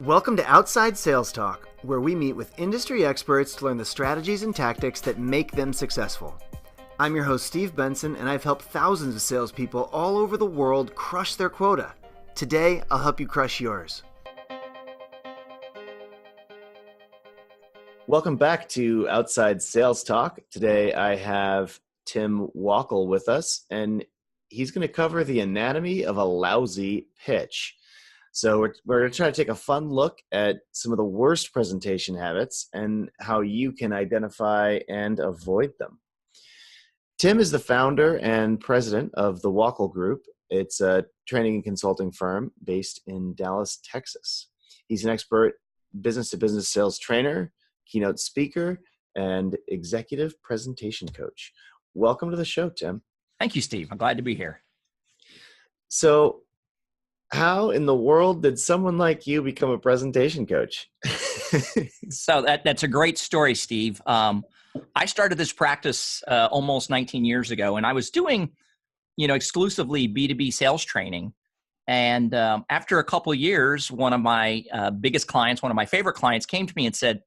Welcome to Outside Sales Talk, where we meet with industry experts to learn the strategies and tactics that make them successful. I'm your host, Steve Benson, and I've helped thousands of salespeople all over the world crush their quota. Today, I'll help you crush yours. Welcome back to Outside Sales Talk. Today, I have Tim Wackel with us, and he's going to cover the anatomy of a lousy pitch. So we're going to try to take a fun look at some of the worst presentation habits and how you can identify and avoid them. Tim is the founder and president of the Wackel Group. It's a training and consulting firm based in Dallas, Texas. He's an expert business-to-business sales trainer, keynote speaker, and executive presentation coach. Welcome to the show, Tim. Thank you, Steve. I'm glad to be here. So, how in the world did someone like you become a presentation coach? So that's a great story, Steve. I started this practice almost 19 years ago, and I was doing, exclusively B2B sales training. And after a couple of years, one of my biggest clients, one of my favorite clients, came to me and said,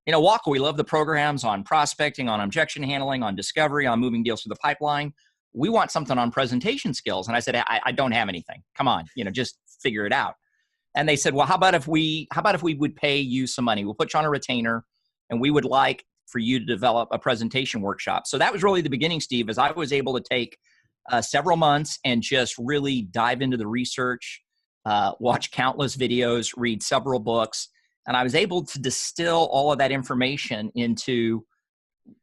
Wackel, we love the programs on prospecting, on objection handling, on discovery, on moving deals through the pipeline. We want something on presentation skills. And I said, I don't have anything. Come on, just figure it out. And they said, well, how about if we would pay you some money? We'll put you on a retainer, and we would like for you to develop a presentation workshop. So that was really the beginning, Steve, as I was able to take several months and just really dive into the research, watch countless videos, read several books. And I was able to distill all of that information into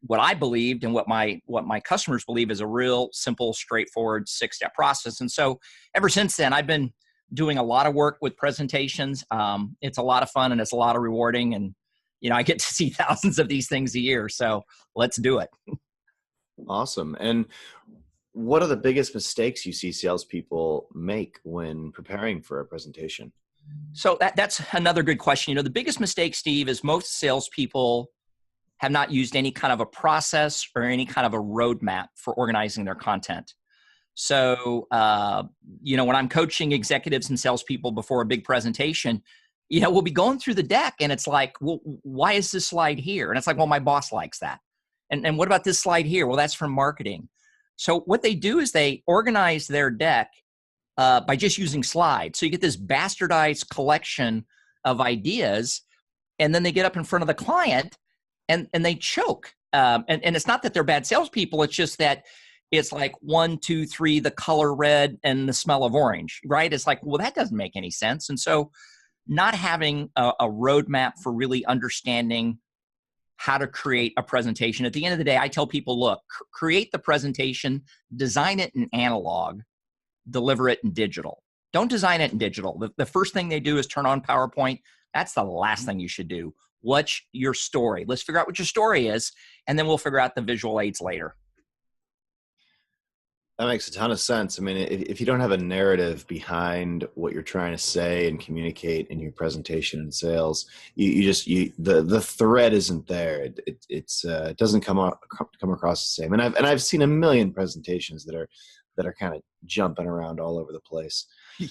what I believed and what my customers believe is a real simple, straightforward 6-step process. And so ever since then, I've been doing a lot of work with presentations. It's a lot of fun and it's a lot of rewarding. And, I get to see thousands of these things a year. So let's do it. Awesome. And what are the biggest mistakes you see salespeople make when preparing for a presentation? So that's another good question. The biggest mistake, Steve, is most salespeople have not used any kind of a process or any kind of a roadmap for organizing their content. So, when I'm coaching executives and salespeople before a big presentation, we'll be going through the deck and it's like, well, why is this slide here? And it's like, well, my boss likes that. And what about this slide here? Well, that's from marketing. So what they do is they organize their deck by just using slides. So you get this bastardized collection of ideas, and then they get up in front of the client and they choke. And it's not that they're bad salespeople. It's just that it's like 1, 2, 3, the color red and the smell of orange, right? It's like, well, that doesn't make any sense. And so not having a roadmap for really understanding how to create a presentation. At the end of the day, I tell people, look, create the presentation, design it in analog, deliver it in digital. Don't design it in digital. The first thing they do is turn on PowerPoint. That's the last thing you should do. What's your story? Let's figure out what your story is, and then we'll figure out the visual aids later. That makes a ton of sense. I mean, if you don't have a narrative behind what you're trying to say and communicate in your presentation and sales, the thread isn't there. It doesn't come across the same. And I've seen a million presentations that are kind of jumping around all over the place.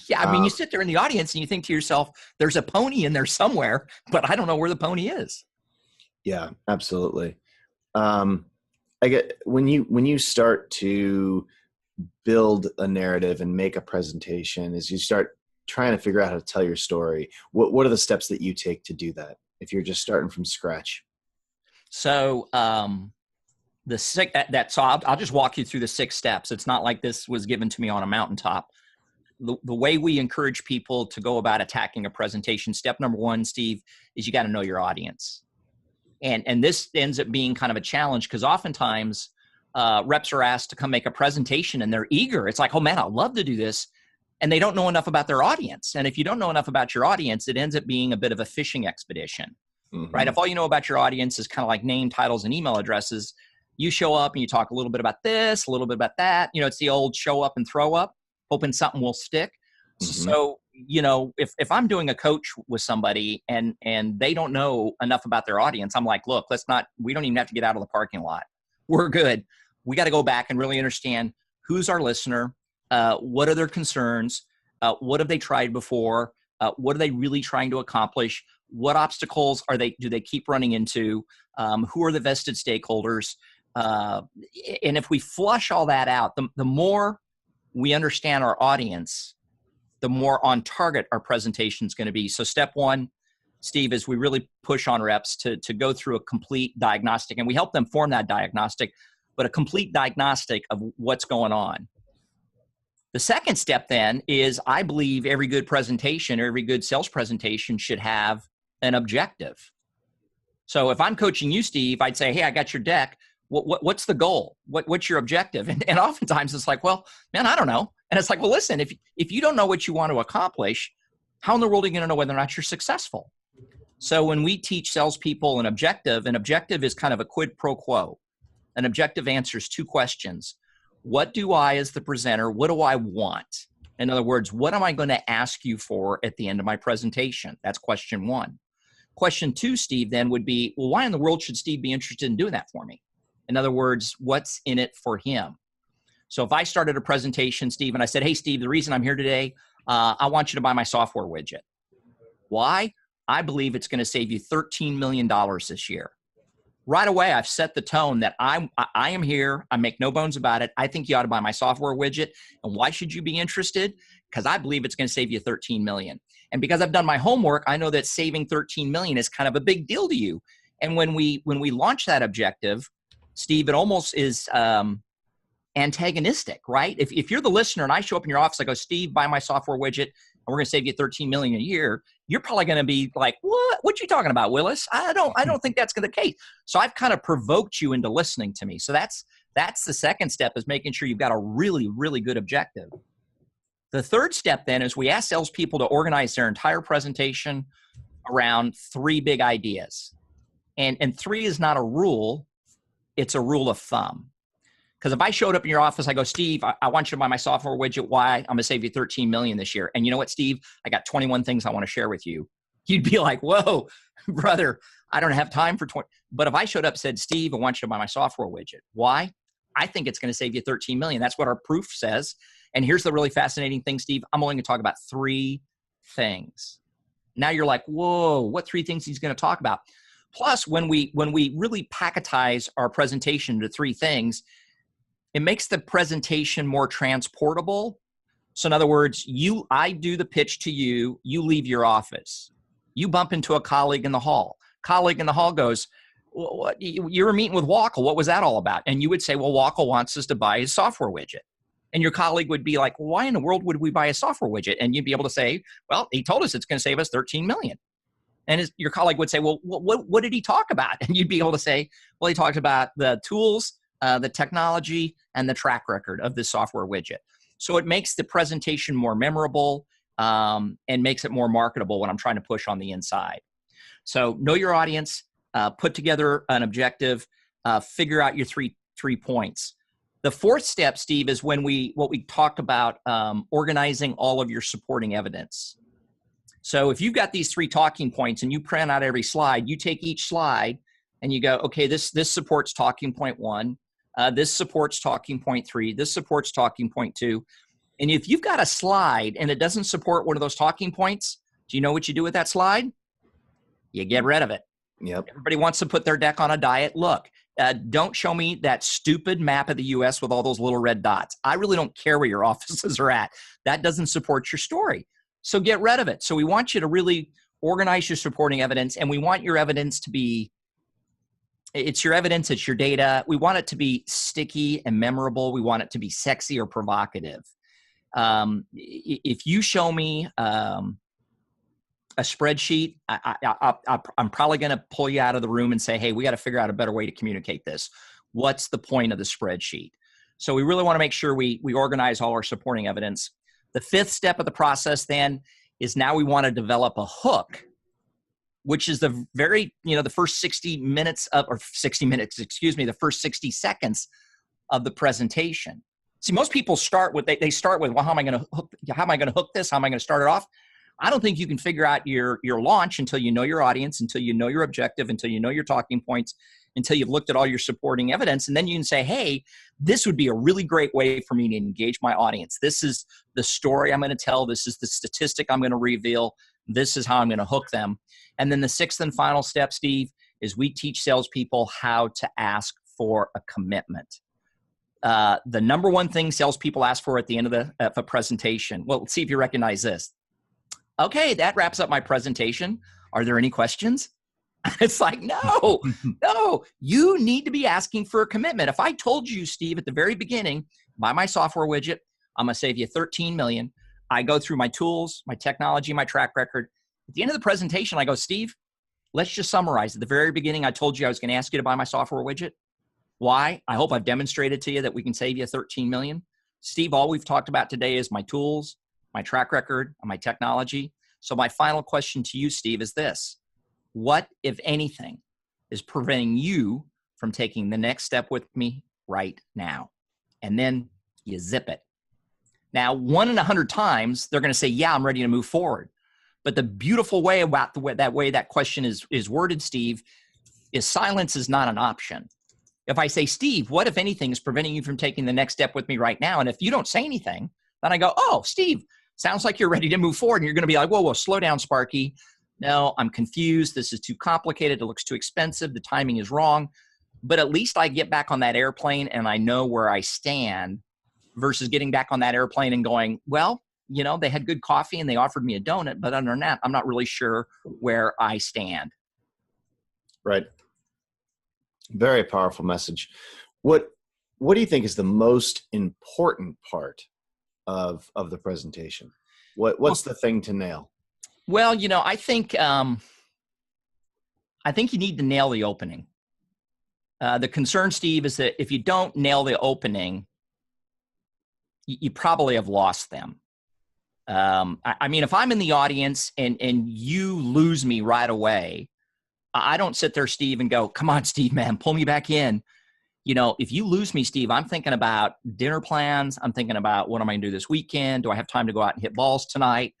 Yeah, I mean, you sit there in the audience and you think to yourself, there's a pony in there somewhere, but I don't know where the pony is. Yeah, absolutely. I get when you start to build a narrative and make a presentation, as you start trying to figure out how to tell your story, what are the steps that you take to do that if you're just starting from scratch? So I'll just walk you through the 6 steps. It's not like this was given to me on a mountaintop. The way we encourage people to go about attacking a presentation, step number 1, Steve, is you got to know your audience. And this ends up being kind of a challenge because oftentimes reps are asked to come make a presentation and they're eager. It's like, oh man, I'd love to do this. And they don't know enough about their audience. And if you don't know enough about your audience, it ends up being a bit of a fishing expedition, right? If all you know about your audience is kind of like name, titles, and email addresses, you show up and you talk a little bit about this, a little bit about that. It's the old show up and throw up, hoping something will stick. So, if I'm doing a coach with somebody and they don't know enough about their audience, I'm like, look, we don't even have to get out of the parking lot. We're good. We got to go back and really understand who's our listener, what are their concerns, what have they tried before, What are they really trying to accomplish? What obstacles do they keep running into? Who are the vested stakeholders? And if we flush all that out, the more we understand our audience, the more on target our presentation is going to be. So step one, Steve, is we really push on reps to go through a complete diagnostic, and we help them form that diagnostic, but a complete diagnostic of what's going on. The second step then is, I believe every good presentation or every good sales presentation should have an objective. So if I'm coaching you, Steve, I'd say, hey, I got your deck. What's the goal? What's your objective? And oftentimes it's like, well, man, I don't know. And it's like, well, listen, if you don't know what you want to accomplish, how in the world are you going to know whether or not you're successful? So when we teach salespeople an objective is kind of a quid pro quo. An objective answers two questions. What do I, as the presenter, what do I want? In other words, what am I going to ask you for at the end of my presentation? That's question one. Question two, Steve, then would be, well, why in the world should Steve be interested in doing that for me? In other words, what's in it for him? So if I started a presentation, Steve, and I said, hey, Steve, the reason I'm here today, I want you to buy my software widget. Why? I believe it's going to save you $13 million this year. Right away, I've set the tone that I am here. I make no bones about it. I think you ought to buy my software widget. And why should you be interested? Because I believe it's going to save you $13 million. And because I've done my homework, I know that saving $13 million is kind of a big deal to you. And when we launch that objective, Steve, it almost is antagonistic, right? If you're the listener and I show up in your office, I go, Steve, buy my software widget, and we're going to save you $13 million a year, you're probably going to be like, what you talking about, Willis? I don't think that's the case. So I've kind of provoked you into listening to me. So that's the second step, is making sure you've got a really, really good objective. The third step then is we ask salespeople to organize their entire presentation around three big ideas. And three is not a rule. It's a rule of thumb. Because if I showed up in your office, I go, Steve, I want you to buy my software widget. Why? I'm going to save you $13 million this year. And you know what, Steve? I got 21 things I want to share with you. You'd be like, whoa, brother, I don't have time for 20. But if I showed up and said, Steve, I want you to buy my software widget. Why? I think it's going to save you $13 million. That's what our proof says. And here's the really fascinating thing, Steve. I'm only going to talk about three things. Now you're like, whoa, what three things he's going to talk about? Plus, when we really packetize our presentation to three things, it makes the presentation more transportable. So in other words, I do the pitch to you, you leave your office. You bump into a colleague in the hall. Colleague in the hall goes, well, you were meeting with Wackel. What was that all about? And you would say, well, Wackel wants us to buy his software widget. And your colleague would be like, why in the world would we buy a software widget? And you'd be able to say, well, he told us it's going to save us $13 million. And your colleague would say, well, what did he talk about? And you'd be able to say, well, he talked about the tools, the technology, and the track record of this software widget. So it makes the presentation more memorable and makes it more marketable when I'm trying to push on the inside. So know your audience, put together an objective, figure out your three points. The fourth step, Steve, is what we talked about, organizing all of your supporting evidence. So if you've got these three talking points and you print out every slide, you take each slide and you go, okay, this supports talking point 1. This supports talking point 3. This supports talking point 2. And if you've got a slide and it doesn't support one of those talking points, do you know what you do with that slide? You get rid of it. Yep. Everybody wants to put their deck on a diet. Look, don't show me that stupid map of the U.S. with all those little red dots. I really don't care where your offices are at. That doesn't support your story. So get rid of it. So we want you to really organize your supporting evidence, and we want your evidence to be, it's your evidence, it's your data. We want it to be sticky and memorable. We want it to be sexy or provocative. If you show me a spreadsheet, I'm probably going to pull you out of the room and say, hey, we got to figure out a better way to communicate this. What's the point of the spreadsheet? So we really want to make sure we organize all our supporting evidence. The fifth step of the process then is now we want to develop a hook, which is the first 60 minutes the first 60 seconds of the presentation. See, most people start with, well, how am I going to hook this? How am I going to start it off? I don't think you can figure out your launch until you know your audience, until you know your objective, until you know your talking points, until you've looked at all your supporting evidence. And then you can say, hey, this would be a really great way for me to engage my audience. This is the story I'm going to tell. This is the statistic I'm going to reveal. This is how I'm going to hook them. And then the sixth and final step, Steve, is we teach salespeople how to ask for a commitment. The number one thing salespeople ask for at the end of a presentation. Well, let's see if you recognize this. Okay, that wraps up my presentation. Are there any questions? It's like, no, you need to be asking for a commitment. If I told you, Steve, at the very beginning, buy my software widget, I'm going to save you $13 million. I go through my tools, my technology, my track record. At the end of the presentation, I go, Steve, let's just summarize. At the very beginning, I told you I was going to ask you to buy my software widget. Why? I hope I've demonstrated to you that we can save you $13 million. Steve, all we've talked about today is my tools, my track record, and my technology. So my final question to you, Steve, is this. What, if anything, is preventing you from taking the next step with me right now? And then you zip it. Now, 1 in 100 times, they're going to say, yeah, I'm ready to move forward. But the beautiful way about that question is worded, Steve, is silence is not an option. If I say, Steve, what, if anything, is preventing you from taking the next step with me right now? And if you don't say anything, then I go, oh, Steve, sounds like you're ready to move forward. And you're going to be like, whoa, slow down, Sparky. No, I'm confused. This is too complicated. It looks too expensive. The timing is wrong. But at least I get back on that airplane and I know where I stand versus getting back on that airplane and going, well, you know, they had good coffee and they offered me a donut, but other than that, I'm not really sure where I stand. Right. Very powerful message. What do you think is the most important part of the presentation? What's the thing to nail? Well, you know, I think you need to nail the opening. The concern, Steve, is that if you don't nail the opening, you probably have lost them. I mean, if I'm in the audience and you lose me right away, I don't sit there, Steve, and go, come on, Steve, man, pull me back in. You know, if you lose me, Steve, I'm thinking about dinner plans. I'm thinking about what am I going to do this weekend? Do I have time to go out and hit balls tonight?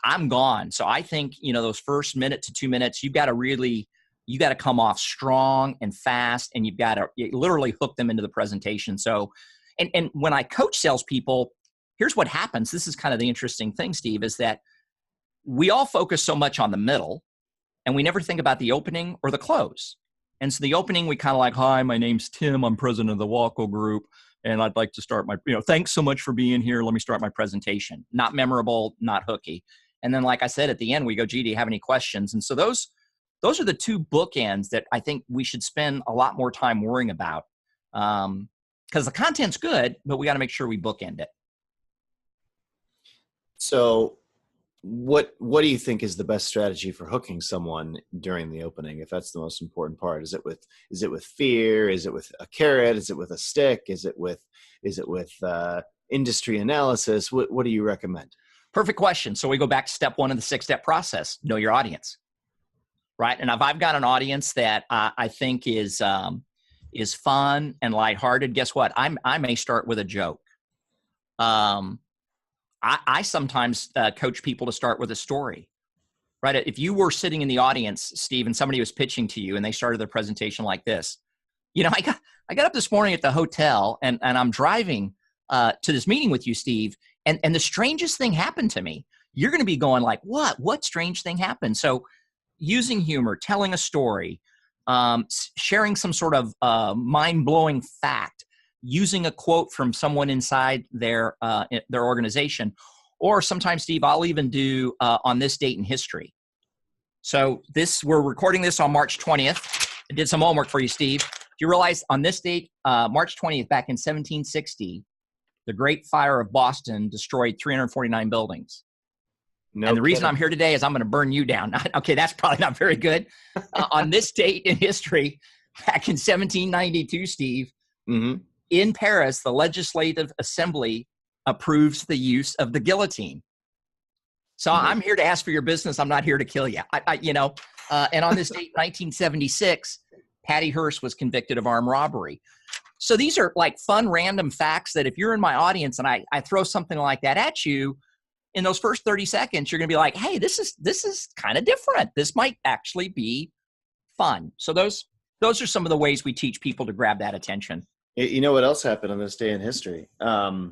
I'm gone. So I think, you know, those first minute to 2 minutes, you got to come off strong and fast, and you've got to literally hook them into the presentation. So, and when I coach salespeople, here's what happens. This is kind of the interesting thing, Steve, is that we all focus so much on the middle and we never think about the opening or the close. And so the opening, we kind of like, hi, my name's Tim. I'm president of the Wackel Group. And I'd like to start thanks so much for being here. Let me start my presentation. Not memorable, not hooky. And then, like I said, at the end, we go, gee, do you have any questions? And so those are the two bookends that I think we should spend a lot more time worrying about. Because the content's good, but we got to make sure we bookend it. So what do you think is the best strategy for hooking someone during the opening, if that's the most important part? Is it with fear? Is it with a carrot? Is it with a stick? Is it with industry analysis? What do you recommend? Perfect question. So we go back to step 1 of the 6-step process. Know your audience, right? And if I've got an audience that I think is fun and lighthearted, guess what? I may start with a joke. I sometimes coach people to start with a story, right? If you were sitting in the audience, Steve, and somebody was pitching to you and they started their presentation like this, you know, I got up this morning at the hotel and I'm driving to this meeting with you, Steve, and the strangest thing happened to me. You're going to be going like, what strange thing happened? So using humor, telling a story, sharing some sort of mind-blowing fact, using a quote from someone inside their organization, or sometimes, Steve, I'll even do on this date in history. So we're recording this on March 20th. I did some homework for you, Steve. Do you realize on this date, March 20th, back in 1760, the Great Fire of Boston destroyed 349 buildings. No, and the reason I'm here today is I'm going to burn you down. Okay, that's probably not very good. On this date in history, back in 1792, Steve, in Paris, the Legislative Assembly approves the use of the guillotine. So I'm here to ask for your business. I'm not here to kill you. And on this date, 1976, Patty Hearst was convicted of armed robbery. So these are like fun, random facts that if you're in my audience and I throw something like that at you, in those first 30 seconds, you're going to be like, hey, this is kind of different. This might actually be fun. So those are some of the ways we teach people to grab that attention. You know what else happened on this day in history? I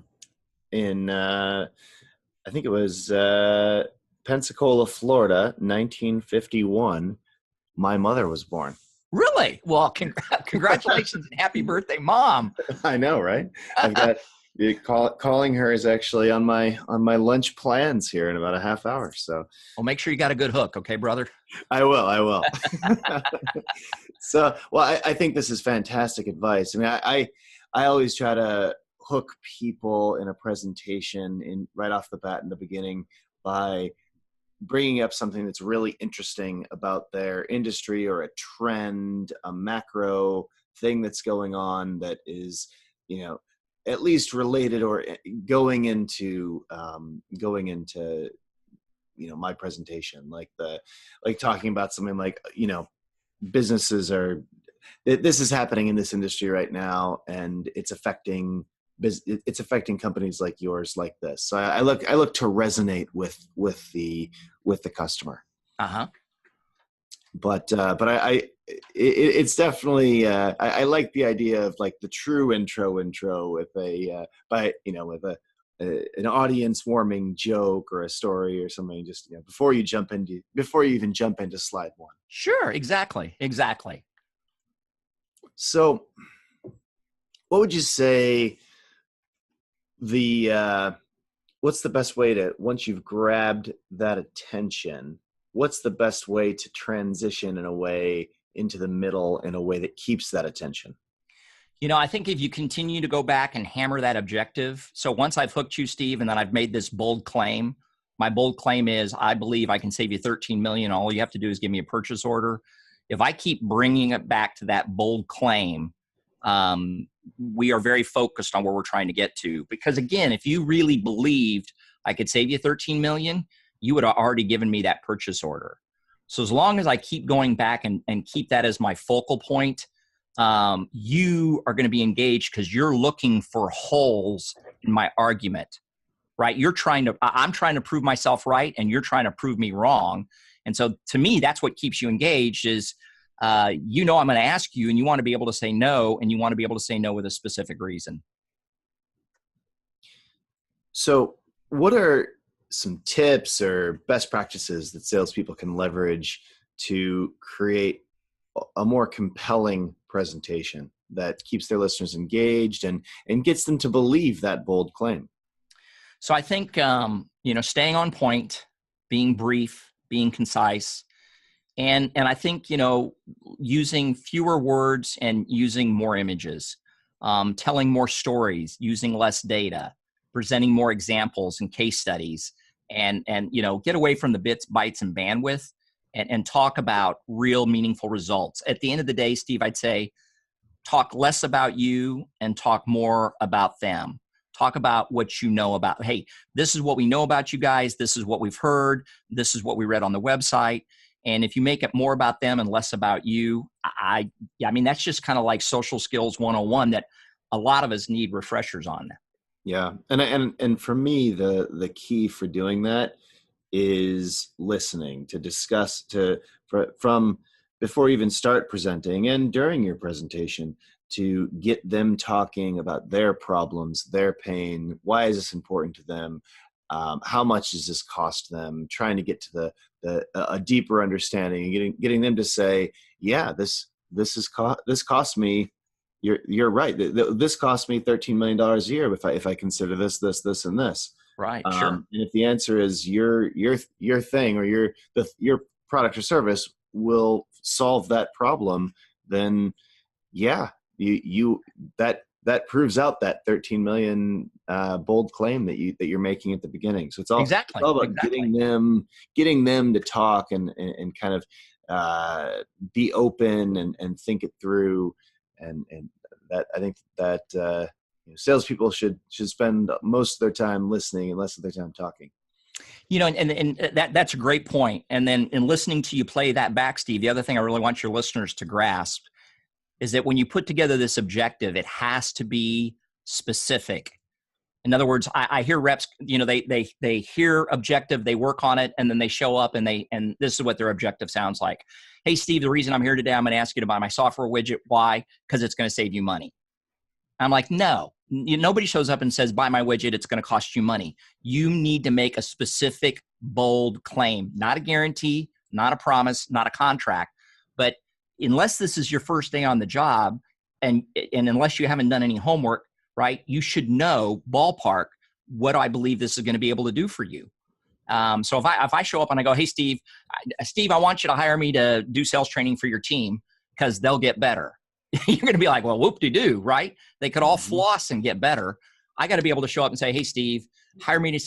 think it was Pensacola, Florida, 1951. My mother was born. Really? Well, congratulations and happy birthday, Mom. I know, right? I've got calling her is actually on my lunch plans here in about a half hour. So, well, make sure you got a good hook, okay, brother? I will. So, well, I think this is fantastic advice. I mean, I always try to hook people in a presentation right off the bat in the beginning by bringing up something that's really interesting about their industry or a trend, a macro thing that's going on that is, at least related or going into my presentation, like talking about something like, businesses this is happening in this industry right now, and it's affecting companies like yours like this. So I look to resonate with the customer. But it's definitely I like the idea of like the true intro with an audience warming joke or a story or something, just before you even jump into slide one. Sure, exactly. So what would you say what's the best way to, once you've grabbed that attention, what's the best way to transition in a way into the middle in a way that keeps that attention? I think if you continue to go back and hammer that objective. So once I've hooked you, Steve, and then I've made this bold claim, my bold claim is, I believe I can save you $13 million. All you have to do is give me a purchase order. If I keep bringing it back to that bold claim, we are very focused on where we're trying to get to. Because again, if you really believed I could save you $13 million, you would have already given me that purchase order. So as long as I keep going back and keep that as my focal point, you are going to be engaged because you're looking for holes in my argument, right? I'm trying to prove myself right, and you're trying to prove me wrong. And so to me, that's what keeps you engaged is, I'm going to ask you, and you want to be able to say no, and you want to be able to say no with a specific reason. So what are some tips or best practices that salespeople can leverage to create a more compelling presentation that keeps their listeners engaged and gets them to believe that bold claim? So I think, staying on point, being brief, being concise, and I think, using fewer words and using more images, telling more stories, using less data, presenting more examples and case studies, and get away from the bits, bytes, and bandwidth, and talk about real meaningful results. At the end of the day, Steve, I'd say talk less about you and talk more about them. Talk about what you know about, hey, this is what we know about you guys. This is what we've heard. This is what we read on the website. And if you make it more about them and less about you, that's just kind of like social skills 101 that a lot of us need refreshers on. Yeah. And for me, the key for doing that is listening, to discuss, from before you even start presenting and during your presentation, to get them talking about their problems, their pain. Why is this important to them? How much does this cost them? Trying to get to a deeper understanding and getting them to say, yeah, this cost me. You're right. This cost me $13 million a year if I consider this, and this. Right. Sure. And if the answer is your thing or your product or service will solve that problem, then yeah, that proves out that 13 million bold claim that you're making at the beginning. So it's all about getting them to talk and kind of be open and think it through, and that I think that salespeople should spend most of their time listening and less of their time talking. And that's a great point. And then in listening to you play that back, Steve, the other thing I really want your listeners to grasp is that when you put together this objective, it has to be specific. In other words, I hear reps, they hear objective, they work on it, and then they show up and this is what their objective sounds like. Hey, Steve, the reason I'm here today, I'm going to ask you to buy my software widget. Why? Because it's going to save you money. I'm like, no, nobody shows up and says, buy my widget, it's going to cost you money. You need to make a specific, bold claim, not a guarantee, not a promise, not a contract. But unless this is your first day on the job, and unless you haven't done any homework, right, you should know ballpark, what do I believe this is going to be able to do for you? So if I show up and I go, hey, Steve, I want you to hire me to do sales training for your team because they'll get better. You're going to be like, well, whoop-de-doo, right? They could all floss and get better. I got to be able to show up and say, hey, Steve, hire me to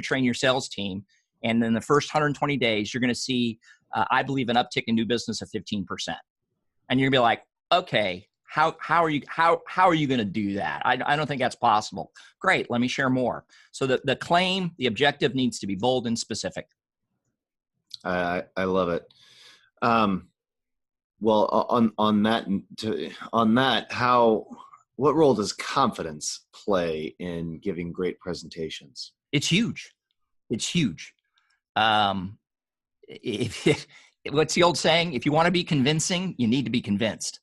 train your sales team. And in the first 120 days, you're going to see, I believe, an uptick in new business of 15%. And you're going to be like, okay, how are you going to do that? I don't think that's possible. Great. Let me share more. So the claim, the objective needs to be bold and specific. I love it. Well, on that, what role does confidence play in giving great presentations? It's huge. It's huge. What's the old saying? If you want to be convincing, you need to be convinced.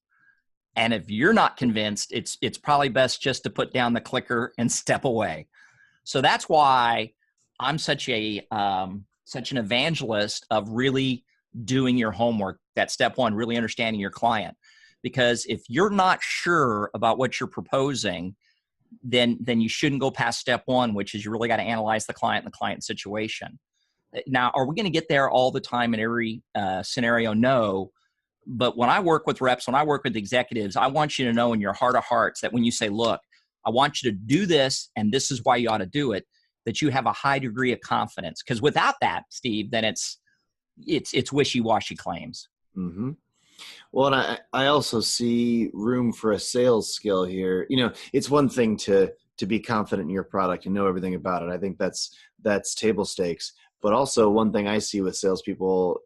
And if you're not convinced, it's probably best just to put down the clicker and step away. So that's why I'm such an evangelist of really doing your homework. That step one, really understanding your client. Because if you're not sure about what you're proposing, then you shouldn't go past step one, which is you really got to analyze the client and the client situation. Now, are we going to get there all the time in every scenario? No. But when I work with reps, when I work with executives, I want you to know in your heart of hearts that when you say, look, I want you to do this, and this is why you ought to do it, that you have a high degree of confidence. Because without that, Steve, then it's wishy-washy claims. Mm-hmm. Well, and I also see room for a sales skill here. It's one thing to be confident in your product and know everything about it. I think that's table stakes. But also one thing I see with salespeople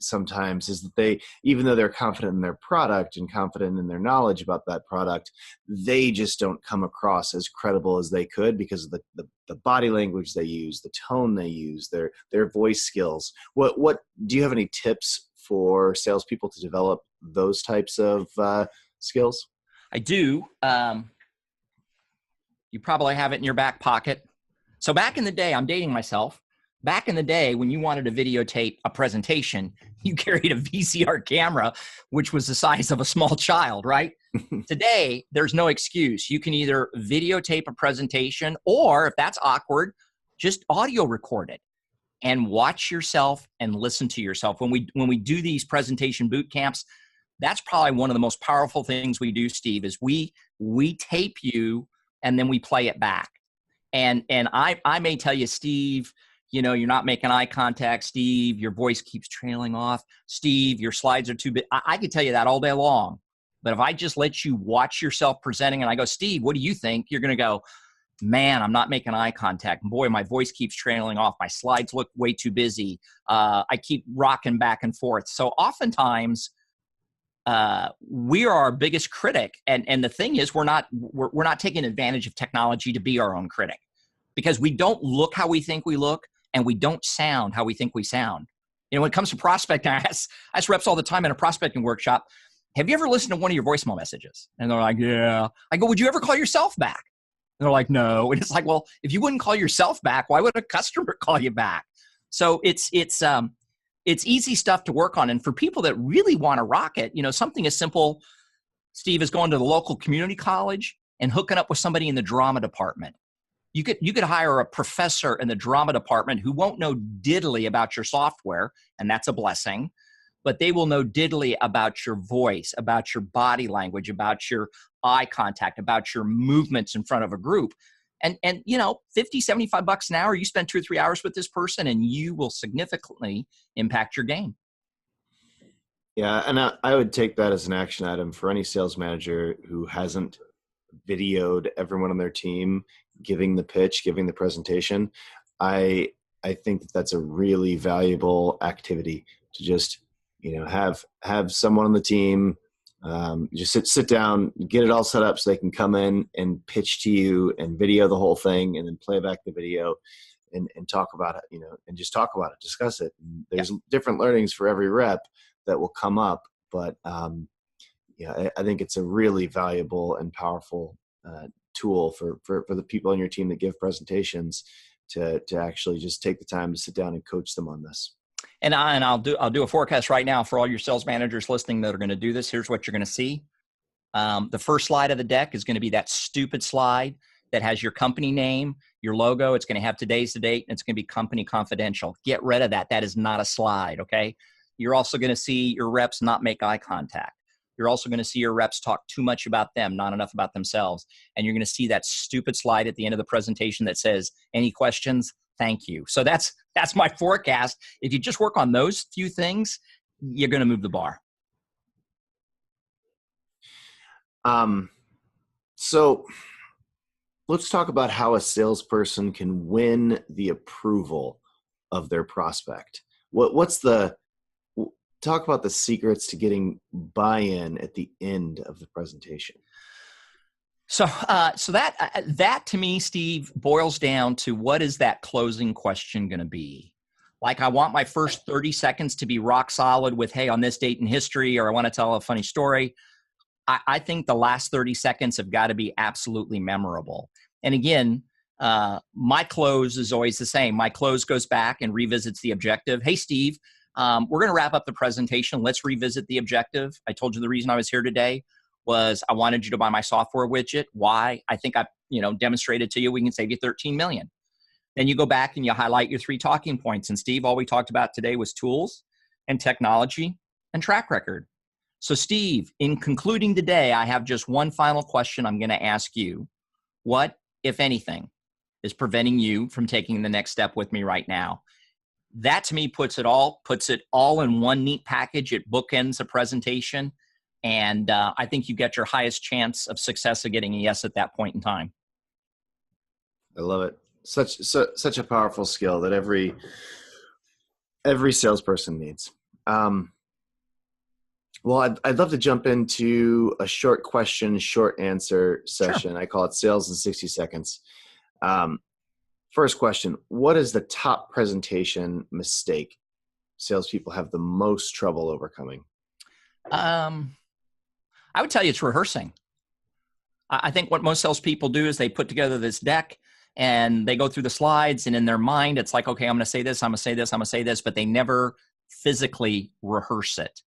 sometimes is that even though they're confident in their product and confident in their knowledge about that product, they just don't come across as credible as they could because of the body language they use, the tone they use, their voice skills. What do you have any tips for salespeople to develop those types of skills? I do. You probably have it in your back pocket. So back in the day, I'm dating myself. Back in the day, when you wanted to videotape a presentation, you carried a VCR camera, which was the size of a small child, right? Today, there's no excuse. You can either videotape a presentation, or if that's awkward, just audio record it and watch yourself and listen to yourself. When we do these presentation boot camps, that's probably one of the most powerful things we do, Steve, is we tape you and then we play it back. And I may tell you, Steve, you're not making eye contact. Steve, your voice keeps trailing off. Steve, your slides are too big. I could tell you that all day long. But if I just let you watch yourself presenting and I go, Steve, what do you think? You're going to go, man, I'm not making eye contact. Boy, my voice keeps trailing off. My slides look way too busy. I keep rocking back and forth. So oftentimes, we are our biggest critic. And the thing is, we're not taking advantage of technology to be our own critic, because we don't look how we think we look, and we don't sound how we think we sound. When it comes to prospecting, I ask reps all the time in a prospecting workshop, have you ever listened to one of your voicemail messages? And they're like, yeah. I go, would you ever call yourself back? And they're like, no. And it's like, well, if you wouldn't call yourself back, why would a customer call you back? So it's easy stuff to work on. And for people that really want to rock it, something as simple, Steve, is going to the local community college and hooking up with somebody in the drama department. You could hire a professor in the drama department who won't know diddly about your software, and that's a blessing, but they will know diddly about your voice, about your body language, about your eye contact, about your movements in front of a group. And $50, $75 an hour, you spend 2 or 3 hours with this person, and you will significantly impact your game. Yeah, and I would take that as an action item for any sales manager who hasn't videoed everyone on their team giving the pitch, giving the presentation. I think that's a really valuable activity to just have someone on the team Just sit down, get it all set up so they can come in and pitch to you and video the whole thing, and then play back the video and talk about it, and just talk about it, discuss it. And there's different learnings for every rep that will come up, but I think it's a really valuable and powerful tool for the people on your team that give presentations to actually just take the time to sit down and coach them on this. And I'll do a forecast right now for all your sales managers listening that are going to do this. Here's what you're going to see. The first slide of the deck is going to be that stupid slide that has your company name, your logo. It's going to have today's the date, and it's going to be company confidential. Get rid of that. That is not a slide, okay? You're also going to see your reps not make eye contact. You're also going to see your reps talk too much about them, not enough about themselves. And you're going to see that stupid slide at the end of the presentation that says, any questions? Thank you. So that's my forecast. If you just work on those few things, you're going to move the bar. So let's talk about how a salesperson can win the approval of their prospect. Talk about the secrets to getting buy-in at the end of the presentation. So that to me, Steve, boils down to what is that closing question going to be? Like, I want my first 30 seconds to be rock solid with, hey, on this date in history, or I want to tell a funny story. I think the last 30 seconds have got to be absolutely memorable. And again, my close is always the same. My close goes back and revisits the objective. Hey, Steve, we're going to wrap up the presentation. Let's revisit the objective. I told you the reason I was here today was I wanted you to buy my software widget. Why? I think I demonstrated to you we can save you $13 million. Then you go back and you highlight your 3 talking points. And Steve, all we talked about today was tools and technology and track record. So Steve, in concluding today, I have just one final question I'm going to ask you. What, if anything, is preventing you from taking the next step with me right now? That to me puts it all in one neat package. It bookends a presentation. And I think you get your highest chance of success of getting a yes at that point in time. I love it. Such a powerful skill that every salesperson needs. Well, I'd love to jump into a short question, short answer session. Sure. I call it Sales in 60 Seconds. First question, what is the top presentation mistake salespeople have the most trouble overcoming? I would tell you it's rehearsing. I think what most salespeople do is they put together this deck and they go through the slides, and in their mind, it's like, okay, I'm going to say this, I'm going to say this, I'm going to say this, but they never physically rehearse it.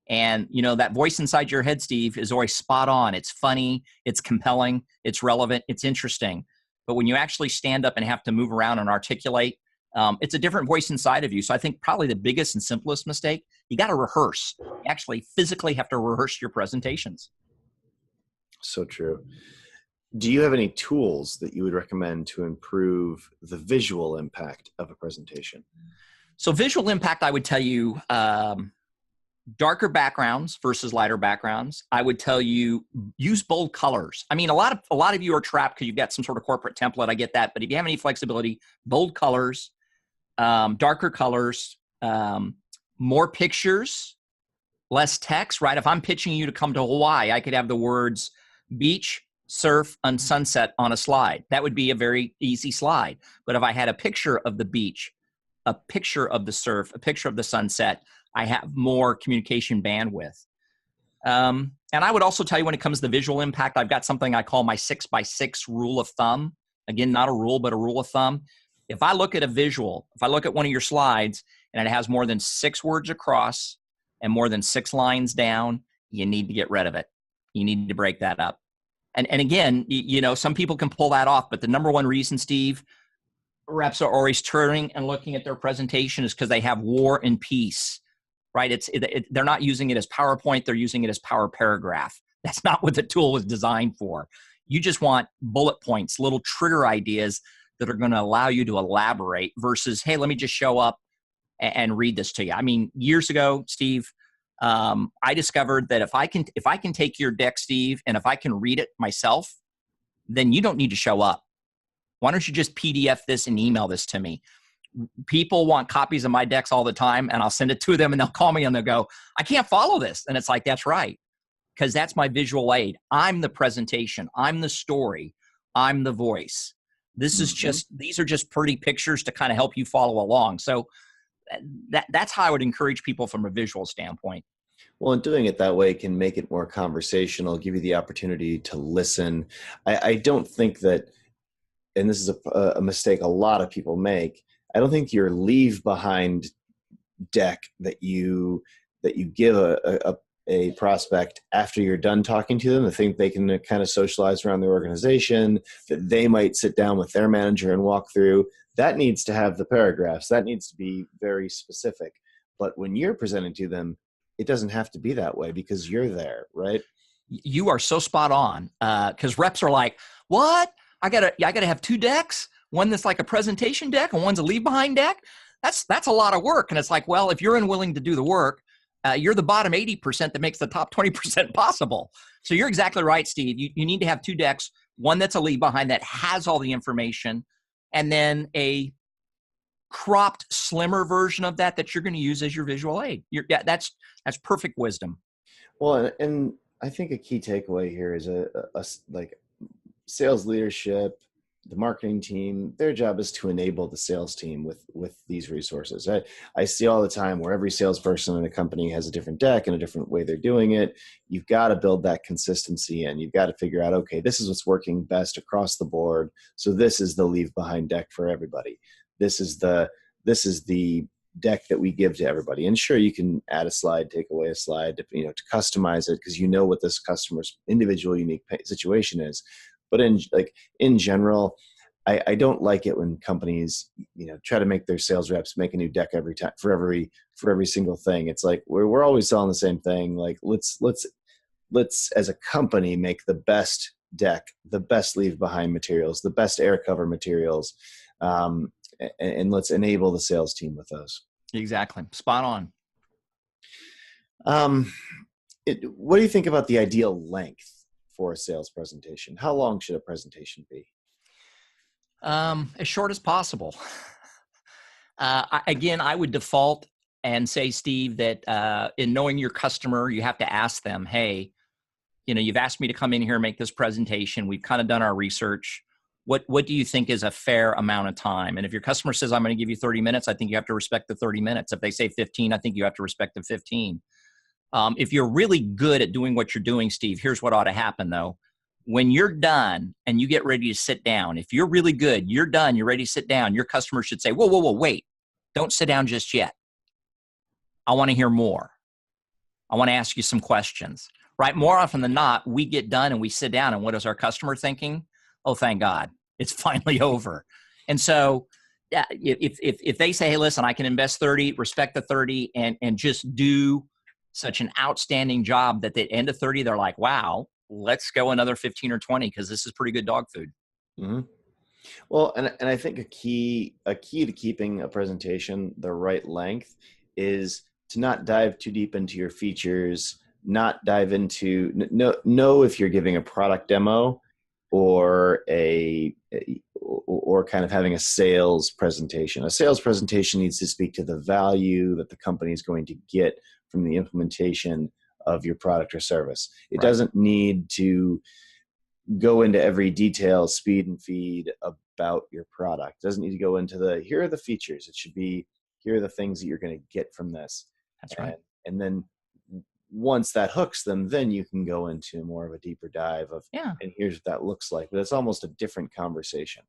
And, that voice inside your head, Steve, is always spot on. It's funny, it's compelling, it's relevant, it's interesting. But when you actually stand up and have to move around and articulate, it's a different voice inside of you. So I think probably the biggest and simplest mistake, you got to rehearse. You actually physically have to rehearse your presentations. So true. Do you have any tools that you would recommend to improve the visual impact of a presentation? So visual impact, I would tell you, darker backgrounds versus lighter backgrounds. I would tell you use bold colors. I mean, a lot of you are trapped because you've got some sort of corporate template. I get that. But if you have any flexibility, bold colors, darker colors, more pictures, less text, right? If I'm pitching you to come to Hawaii, I could have the words beach, surf, and sunset on a slide. That would be a very easy slide. But if I had a picture of the beach, a picture of the surf, a picture of the sunset, I have more communication bandwidth. And I would also tell you when it comes to the visual impact, I've got something I call my 6x6 rule of thumb. Again, not a rule, but a rule of thumb. If I look at a visual, if I look at one of your slides and it has more than 6 words across and more than 6 lines down, you need to get rid of it. You need to break that up. And again, some people can pull that off, but the number one reason, Steve, reps are always turning and looking at their presentation is because they have war and peace, right? They're not using it as PowerPoint. They're using it as power paragraph. That's not what the tool was designed for. You just want bullet points, little trigger ideas that are going to allow you to elaborate versus, hey, let me just show up and read this to you. I mean, years ago, Steve, I discovered that if I can take your deck, Steve, and if I can read it myself, then you don't need to show up. Why don't you just PDF this and email this to me? People want copies of my decks all the time, and I'll send it to them, and they'll call me and they'll go, I can't follow this. And it's like, that's right. because that's my visual aid. I'm the presentation. I'm the story. I'm the voice. This is these are just pretty pictures to kind of help you follow along. So that's how I would encourage people from a visual standpoint. Well, and doing it that way can make it more conversational, give you the opportunity to listen. I don't think that, and this is a mistake a lot of people make, I don't think your leave behind deck that you give a prospect after you're done talking to them, I think they can kind of socialize around their organization, that they might sit down with their manager and walk through. That needs to have the paragraphs. That needs to be very specific. But when you're presenting to them, it doesn't have to be that way because you're there, right? You are so spot on. Because reps are like, what? I gotta have 2 decks, one that's like a presentation deck and one's a leave behind deck. That's a lot of work. And it's like, well, if you're unwilling to do the work, you're the bottom 80% that makes the top 20% possible. So you're exactly right, Steve. You need to have 2 decks, one that's a leave behind that has all the information, and then a cropped, slimmer version of that you're going to use as your visual aid. That's perfect wisdom. Well, and I think a key takeaway here is like sales leadership, the marketing team, their job is to enable the sales team with these resources. I see all the time where every salesperson in a company has a different deck and a different way they're doing it. You've got to build that consistency and you've got to figure out, okay, this is what's working best across the board. So this is the leave behind deck for everybody. This is the deck that we give to everybody. And sure, you can add a slide, take away a slide, to customize it because you know what this customer's individual unique situation is. But in general, I don't like it when companies try to make their sales reps make a new deck every time for every single thing. It's like we're always selling the same thing. Like let's as a company make the best deck, the best leave behind materials, the best air cover materials, and let's enable the sales team with those. Exactly, spot on. What do you think about the ideal length for a sales presentation? How long should a presentation be? As short as possible. Again, I would default and say, Steve, that in knowing your customer, you have to ask them, hey, you've asked me to come in here and make this presentation. We've kind of done our research. What do you think is a fair amount of time? And if your customer says, I'm going to give you 30 minutes, I think you have to respect the 30 minutes. If they say 15, I think you have to respect the 15. If you're really good at doing what you're doing, Steve, here's what ought to happen, though. When you're done and you get ready to sit down, if you're really good, you're done, you're ready to sit down, your customer should say, whoa, wait. Don't sit down just yet. I want to hear more. I want to ask you some questions. Right? More often than not, we get done and we sit down, and what is our customer thinking? Oh, thank God. It's finally over. And so yeah, if they say, hey, listen, I can invest 30, respect the 30, and just do such an outstanding job that at the end of 30, they're like, wow, let's go another 15 or 20 because this is pretty good dog food. Mm-hmm. Well, and I think a key to keeping a presentation the right length is to not dive too deep into your features, not dive into, know if you're giving a product demo or or kind of having a sales presentation. A sales presentation needs to speak to the value that the company is going to get from the implementation of your product or service. It doesn't need to go into every detail, speed and feed about your product. It doesn't need to go into here are the features. It should be, here are the things that you're going to get from this. That's right. And then once that hooks them, then you can go into more of a deeper dive of, and here's what that looks like. But it's almost a different conversation.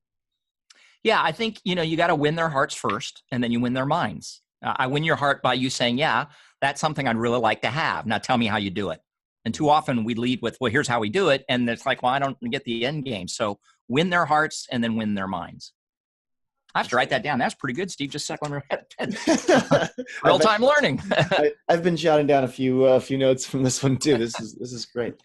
Yeah, I think, you got to win their hearts first, and then you win their minds. I win your heart by you saying, yeah, that's something I'd really like to have. Now tell me how you do it. And too often we lead with, well, here's how we do it. And it's like, well, I don't get the end game. So win their hearts and then win their minds. I have to write that down. That's pretty good, Steve. Just second real-time learning. I've been jotting down a few notes from this one too. This is great.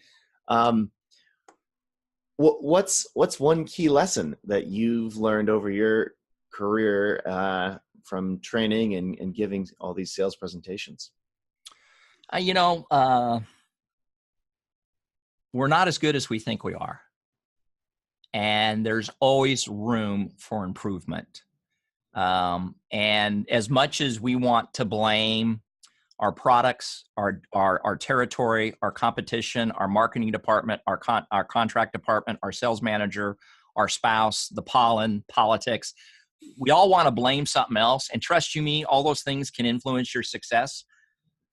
What's one key lesson that you've learned over your career from training and giving all these sales presentations? We're not as good as we think we are. And there's always room for improvement. And as much as we want to blame our products, our territory, our competition, our marketing department, our contract department, our sales manager, our spouse, the pollen, politics. We all want to blame something else. And trust you me, all those things can influence your success.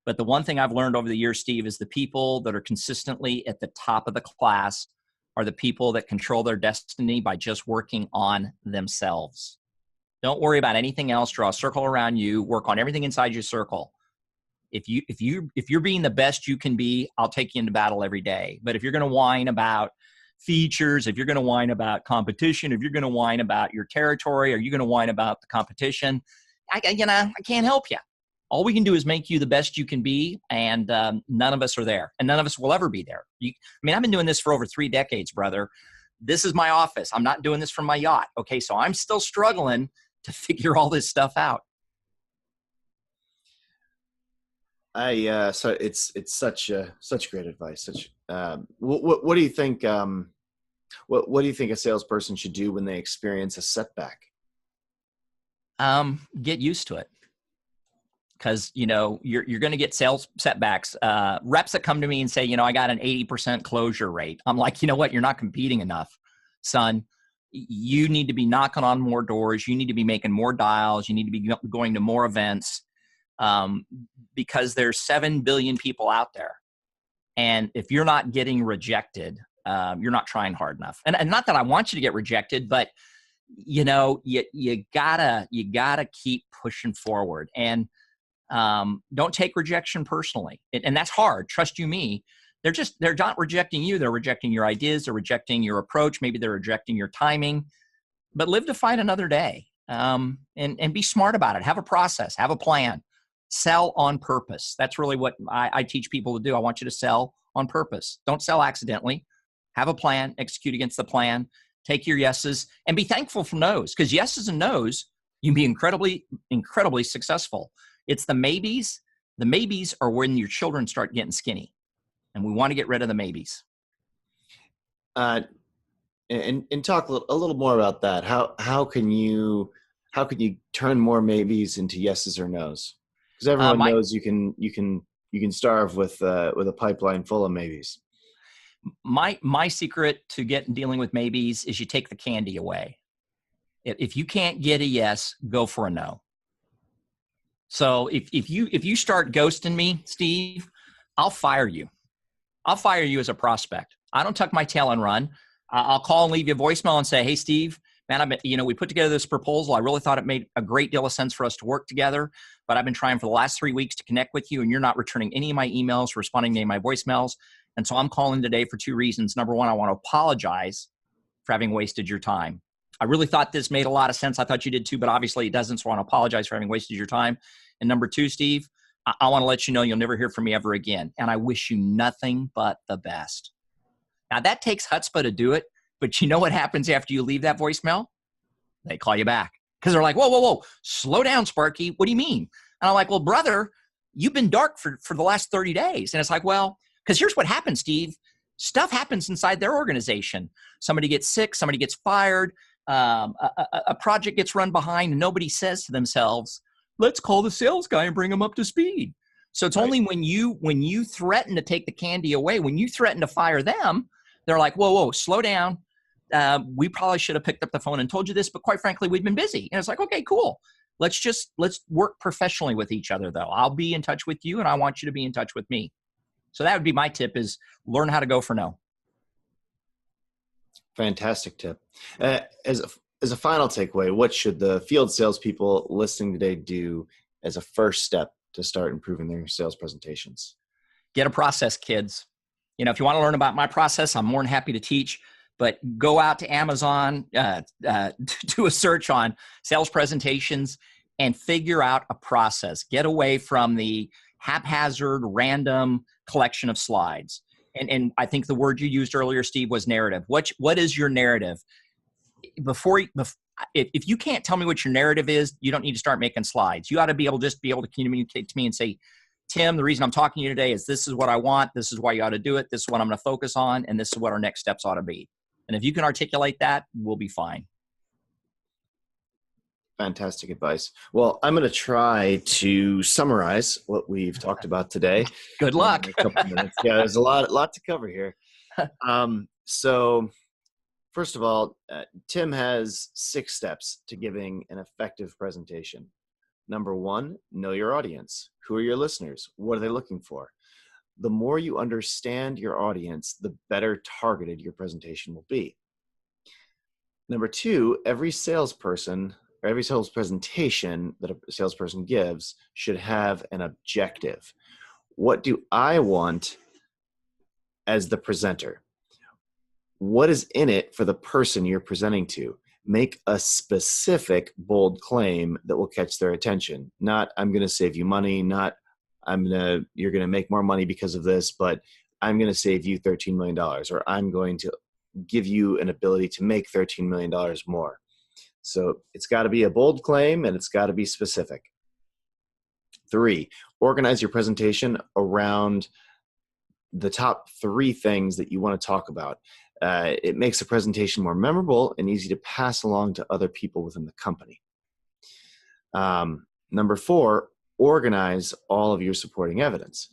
But the one thing I've learned over the years, Steve, is the people that are consistently at the top of the class are the people that control their destiny by just working on themselves. Don't worry about anything else. Draw a circle around you. Work on everything inside your circle. If you're being the best you can be, I'll take you into battle every day. But if you're going to whine about features, if you're going to whine about competition, if you're going to whine about your territory, or you're going to whine about the competition, I can't help you. All we can do is make you the best you can be, and none of us are there, and none of us will ever be there. I've been doing this for over 3 decades, brother. This is my office. I'm not doing this from my yacht. Okay, so I'm still struggling to figure all this stuff out. So it's such great advice. What do you think? What do you think a salesperson should do when they experience a setback? Get used to it. Because, you're going to get sales setbacks. Reps that come to me and say, I got an 80% closure rate. I'm like, you know what? You're not competing enough, son. You need to be knocking on more doors. You need to be making more dials. You need to be going to more events, because there's 7 billion people out there. And if you're not getting rejected, you're not trying hard enough. And not that I want you to get rejected, but you gotta keep pushing forward. And don't take rejection personally. And that's hard. Trust you me. They're not rejecting you. They're rejecting your ideas. They're rejecting your approach. Maybe they're rejecting your timing, but live to fight another day. And be smart about it. Have a process, have a plan, sell on purpose. That's really what I teach people to do. I want you to sell on purpose. Don't sell accidentally. Have a plan, execute against the plan, take your yeses, and be thankful for no's, because yeses and no's, you can be incredibly, incredibly successful. It's the maybes. The maybes are when your children start getting skinny, and we want to get rid of the maybes. And talk a little more about that. How can you turn more maybes into yeses or nos? Because everyone knows you can starve with a pipeline full of maybes. My secret to dealing with maybes is you take the candy away. If you can't get a yes, go for a no. So if you start ghosting me, Steve, I'll fire you. I'll fire you as a prospect. I don't tuck my tail and run. I'll call and leave you a voicemail and say, hey, Steve, man, we put together this proposal. I really thought it made a great deal of sense for us to work together, but I've been trying for the last 3 weeks to connect with you, and you're not returning any of my emails, responding to any of my voicemails. And so I'm calling today for 2 reasons. Number one, I want to apologize for having wasted your time. I really thought this made a lot of sense. I thought you did too, but obviously it doesn't. So I want to apologize for having wasted your time. And number two, Steve, I want to let you know you'll never hear from me ever again. And I wish you nothing but the best. Now that takes chutzpah to do it, but you know what happens after you leave that voicemail? They call you back because they're like, whoa, slow down, Sparky. What do you mean? And I'm like, well, brother, you've been dark for the last 30 days. And it's like, well, because here's what happens, Steve. Stuff happens inside their organization. Somebody gets sick, somebody gets fired, a project gets run behind, and nobody says to themselves, let's call the sales guy and bring him up to speed. So it's only when you threaten to take the candy away, when you threaten to fire them, they're like, whoa, slow down. We probably should have picked up the phone and told you this, but quite frankly, we've been busy. And it's like, okay, cool. Let's work professionally with each other, though. I'll be in touch with you, and I want you to be in touch with me. So that would be my tip: is learn how to go for no. Fantastic tip. As a final takeaway, what should the field salespeople listening today do as a first step to start improving their sales presentations? Get a process, kids. If you want to learn about my process, I'm more than happy to teach. But go out to Amazon, do a search on sales presentations, and figure out a process. Get away from the haphazard, random collection of slides. And I think the word you used earlier, Steve, was narrative. What is your narrative? If you can't tell me what your narrative is, you don't need to start making slides. You ought to be able to communicate to me and say, Tim, the reason I'm talking to you today is this is what I want. This is why you ought to do it. This is what I'm going to focus on. And this is what our next steps ought to be. And if you can articulate that, we'll be fine. Fantastic advice. Well, I'm going to try to summarize what we've talked about today Good in luck. a couple of minutes. Yeah, there's a lot to cover here. So first of all, Tim has 6 steps to giving an effective presentation. Number 1, know your audience. Who are your listeners? What are they looking for? The more you understand your audience, the better targeted your presentation will be. Number 2, every salesperson or every sales presentation that a salesperson gives should have an objective. What do I want as the presenter? What is in it for the person you're presenting to? Make a specific, bold claim that will catch their attention. Not, I'm going to save you money, not, you're going to make more money because of this, but I'm going to save you $13 million, or I'm going to give you an ability to make $13 million more. So it's got to be a bold claim and it's got to be specific. 3, organize your presentation around the top 3 things that you want to talk about. It makes the presentation more memorable and easy to pass along to other people within the company. Number 4, organize all of your supporting evidence.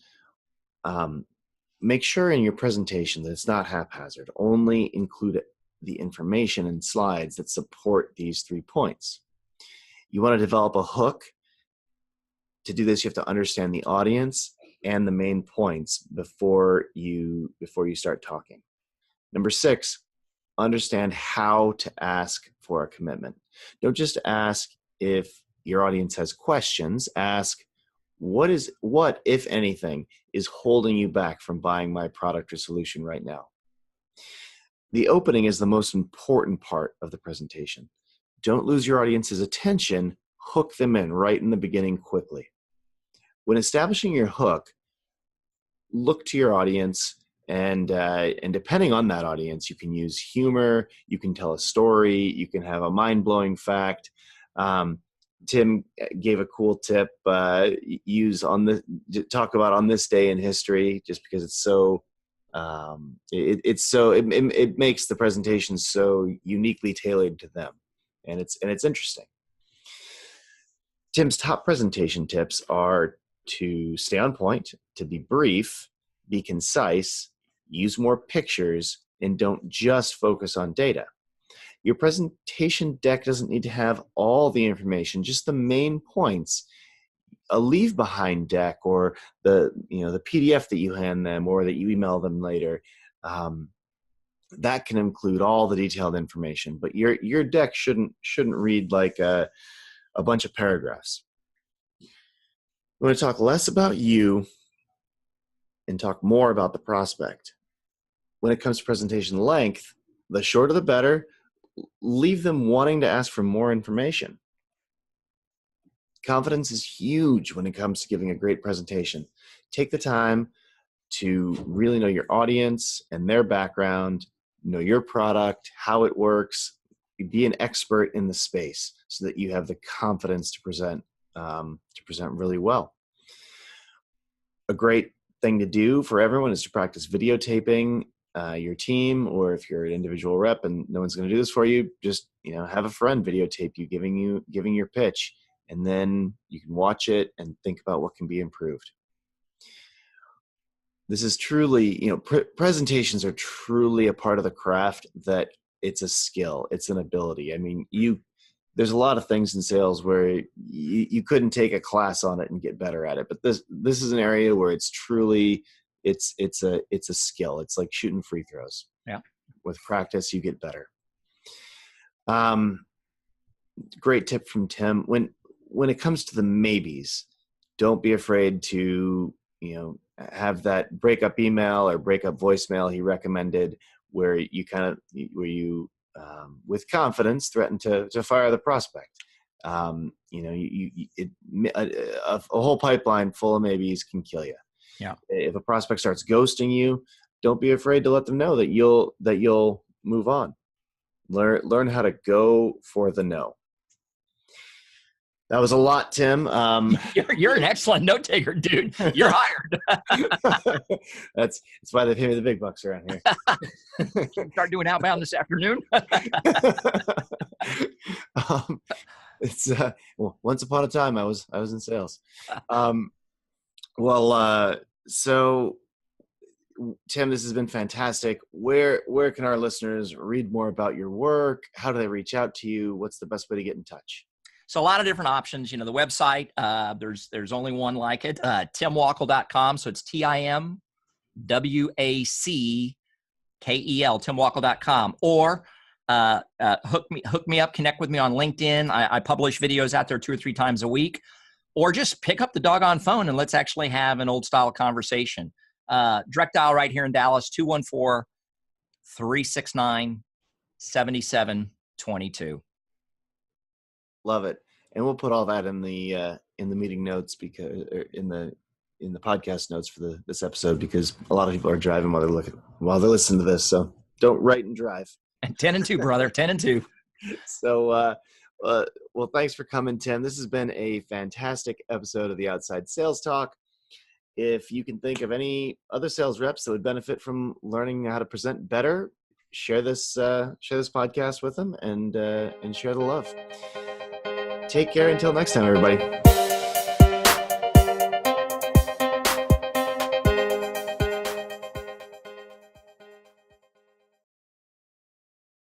Make sure in your presentation that it's not haphazard. Only include the information and slides that support these 3 points. You want to develop a hook. To do this, you have to understand the audience and the main points before you start talking. Number 6, understand how to ask for a commitment. Don't just ask if your audience has questions. Ask what, if anything, is holding you back from buying my product or solution right now. The opening is the most important part of the presentation. Don't lose your audience's attention. Hook them in right in the beginning quickly. When establishing your hook, look to your audience, and depending on that audience, you can use humor, you can tell a story, you can have a mind-blowing fact. Tim gave a cool tip, talk about on this day in history, just because it's so it makes the presentation so uniquely tailored to them, and it's interesting. Tim's top presentation tips are to stay on point, to be brief, be concise, use more pictures, and don't just focus on data. Your presentation deck doesn't need to have all the information, just the main points. A leave behind deck, or the PDF that you hand them or that you email them later, that can include all the detailed information. But your deck shouldn't read like a bunch of paragraphs. We want to talk less about you and talk more about the prospect. When it comes to presentation length, the shorter the better. Leave them wanting to ask for more information. Confidence is huge when it comes to giving a great presentation. Take the time to really know your audience and their background, know your product, how it works, be an expert in the space so that you have the confidence to present really well. A great thing to do for everyone is to practice videotaping your team, or if you're an individual rep and no one's going to do this for you, just have a friend videotape you giving your pitch, and then you can watch it and think about what can be improved. This is truly, presentations are truly a part of the craft that it's a skill, it's an ability. I mean, there's a lot of things in sales where you couldn't take a class on it and get better at it, but this is an area where it's truly it's a skill. It's like shooting free throws. Yeah. With practice, you get better. Great tip from Tim. When it comes to the maybes, don't be afraid to have that breakup email or breakup voicemail he recommended, where you with confidence threaten to fire the prospect. A whole pipeline full of maybes can kill you. Yeah. If a prospect starts ghosting you, don't be afraid to let them know that you'll move on. Learn how to go for the no. That was a lot, Tim. You're an excellent note taker, dude. You're hired. That's why they pay me the big bucks around here. Start doing outbound this afternoon. It's well, once upon a time I was in sales. Um, so Tim, this has been fantastic. Where can our listeners read more about your work? How do they reach out to you? What's the best way to get in touch? So a lot of different options. The website, there's only one like it, timwackel.com. So it's TIMWACKEL, timwackel.com. Or hook me up, connect with me on LinkedIn. I publish videos out there 2 or 3 times a week. Or just pick up the doggone phone and let's actually have an old style conversation. Direct dial right here in Dallas, 214-369-7722. Love it. And we'll put all that in the meeting notes, because in the podcast notes for this episode, because a lot of people are driving while they're listening to this. So don't write and drive. 10 and 2, brother. 10 and 2. So, well, thanks for coming, Tim. This has been a fantastic episode of the Outside Sales Talk. If you can think of any other sales reps that would benefit from learning how to present better, share this podcast with them, and share the love. Take care until next time, everybody.